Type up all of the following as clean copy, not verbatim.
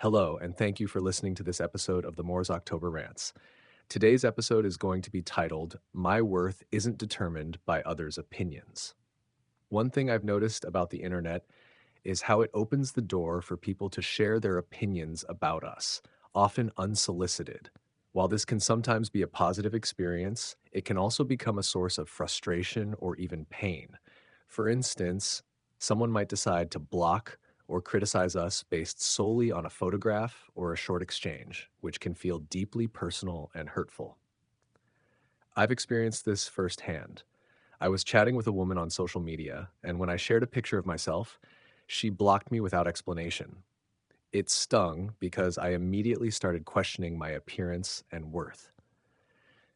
Hello, and thank you for listening to this episode of the Moore's October Rants. Today's episode is going to be titled, My Worth Isn't Determined by Others' Opinions. One thing I've noticed about the internet is how it opens the door for people to share their opinions about us, often unsolicited. While this can sometimes be a positive experience, it can also become a source of frustration or even pain. For instance, someone might decide to block or criticize us based solely on a photograph or a short exchange, which can feel deeply personal and hurtful. I've experienced this firsthand. I was chatting with a woman on social media, and when I shared a picture of myself, she blocked me without explanation. It stung because I immediately started questioning my appearance and worth.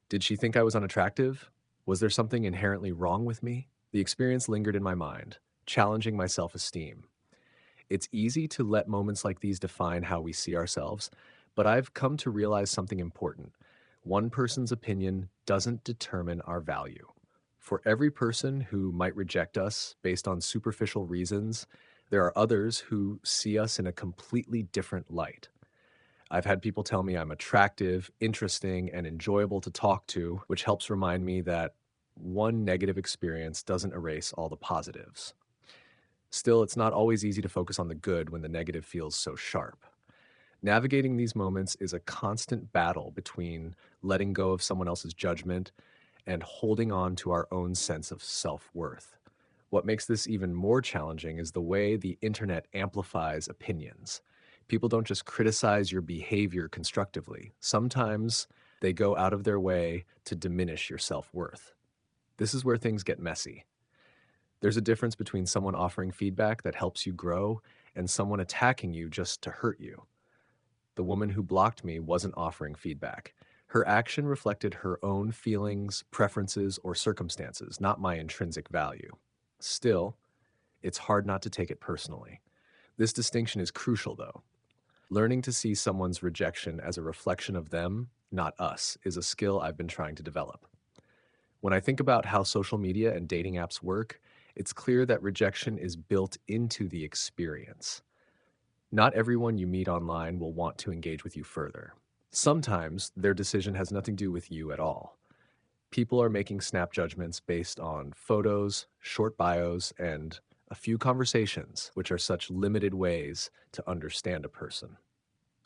Did she think I was unattractive? Was there something inherently wrong with me? The experience lingered in my mind, challenging my self esteem. It's easy to let moments like these define how we see ourselves, but I've come to realize something important. One person's opinion doesn't determine our value. For every person who might reject us based on superficial reasons, there are others who see us in a completely different light. I've had people tell me I'm attractive, interesting, and enjoyable to talk to, which helps remind me that one negative experience doesn't erase all the positives. Still, it's not always easy to focus on the good when the negative feels so sharp. Navigating these moments is a constant battle between letting go of someone else's judgment and holding on to our own sense of self worth. What makes this even more challenging is the way the internet amplifies opinions. People don't just criticize your behavior constructively, sometimes they go out of their way to diminish your self worth. This is where things get messy. There's a difference between someone offering feedback that helps you grow and someone attacking you just to hurt you. The woman who blocked me wasn't offering feedback. Her action reflected her own feelings, preferences, or circumstances, not my intrinsic value. Still, it's hard not to take it personally. This distinction is crucial, though. Learning to see someone's rejection as a reflection of them, not us, is a skill I've been trying to develop. When I think about how social media and dating apps work, it's clear that rejection is built into the experience. Not everyone you meet online will want to engage with you further. Sometimes their decision has nothing to do with you at all. People are making snap judgments based on photos, short bios, and a few conversations, which are such limited ways to understand a person.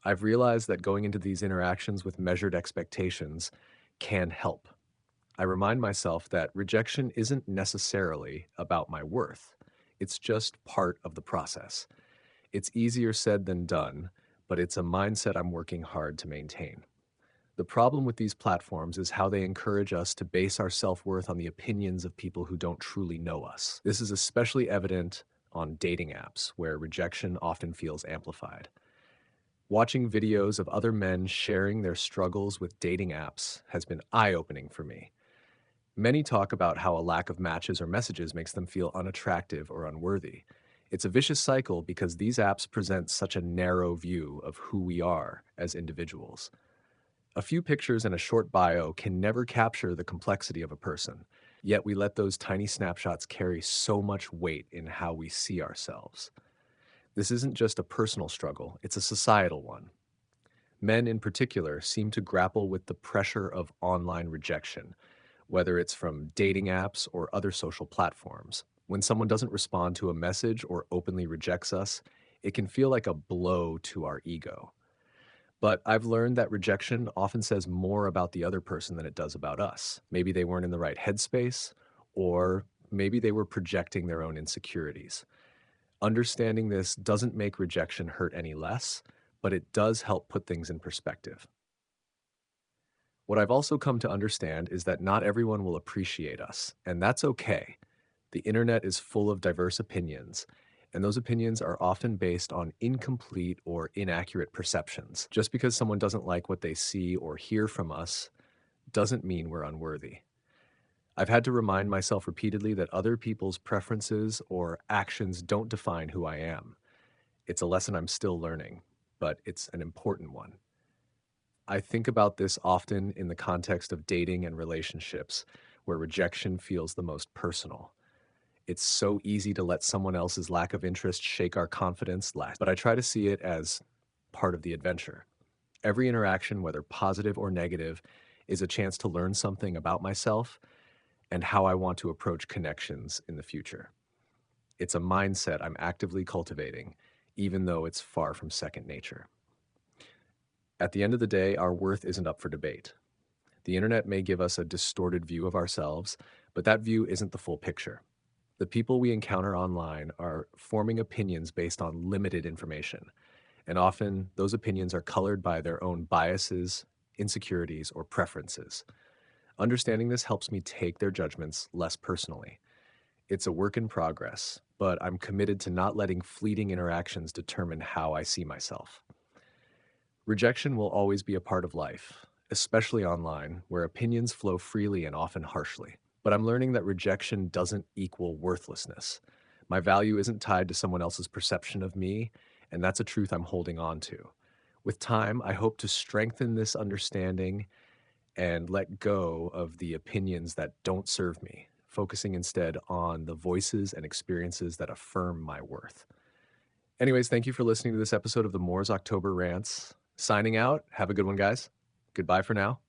I've realized that going into these interactions with measured expectations can help. I remind myself that rejection isn't necessarily about my worth. It's just part of the process. It's easier said than done, but it's a mindset I'm working hard to maintain. The problem with these platforms is how they encourage us to base our self worth on the opinions of people who don't truly know us. This is especially evident on dating apps, where rejection often feels amplified. Watching videos of other men sharing their struggles with dating apps has been eye opening for me. Many talk about how a lack of matches or messages makes them feel unattractive or unworthy. It's a vicious cycle because these apps present such a narrow view of who we are as individuals. A few pictures and a short bio can never capture the complexity of a person, yet we let those tiny snapshots carry so much weight in how we see ourselves. This isn't just a personal struggle, it's a societal one. Men in particular seem to grapple with the pressure of online rejection, whether it's from dating apps or other social platforms. When someone doesn't respond to a message or openly rejects us, it can feel like a blow to our ego. But I've learned that rejection often says more about the other person than it does about us. Maybe they weren't in the right headspace, or maybe they were projecting their own insecurities. Understanding this doesn't make rejection hurt any less, but it does help put things in perspective. What I've also come to understand is that not everyone will appreciate us, and that's okay. The internet is full of diverse opinions, and those opinions are often based on incomplete or inaccurate perceptions. Just because someone doesn't like what they see or hear from us doesn't mean we're unworthy. I've had to remind myself repeatedly that other people's preferences or actions don't define who I am. It's a lesson I'm still learning, but it's an important one. I think about this often in the context of dating and relationships, where rejection feels the most personal. It's so easy to let someone else's lack of interest shake our confidence last, but I try to see it as part of the adventure. Every interaction, whether positive or negative, is a chance to learn something about myself and how I want to approach connections in the future. It's a mindset I'm actively cultivating, even though it's far from second nature. At the end of the day, our worth isn't up for debate. The internet may give us a distorted view of ourselves, but that view isn't the full picture. The people we encounter online are forming opinions based on limited information, and often those opinions are colored by their own biases, insecurities, or preferences. Understanding this helps me take their judgments less personally. It's a work in progress, but I'm committed to not letting fleeting interactions determine how I see myself. Rejection will always be a part of life, especially online, where opinions flow freely and often harshly. But I'm learning that rejection doesn't equal worthlessness. My value isn't tied to someone else's perception of me, and that's a truth I'm holding on to. With time, I hope to strengthen this understanding and let go of the opinions that don't serve me, focusing instead on the voices and experiences that affirm my worth. Anyways, thank you for listening to this episode of the Moore's October Rants. Signing out. Have a good one, guys. Goodbye for now.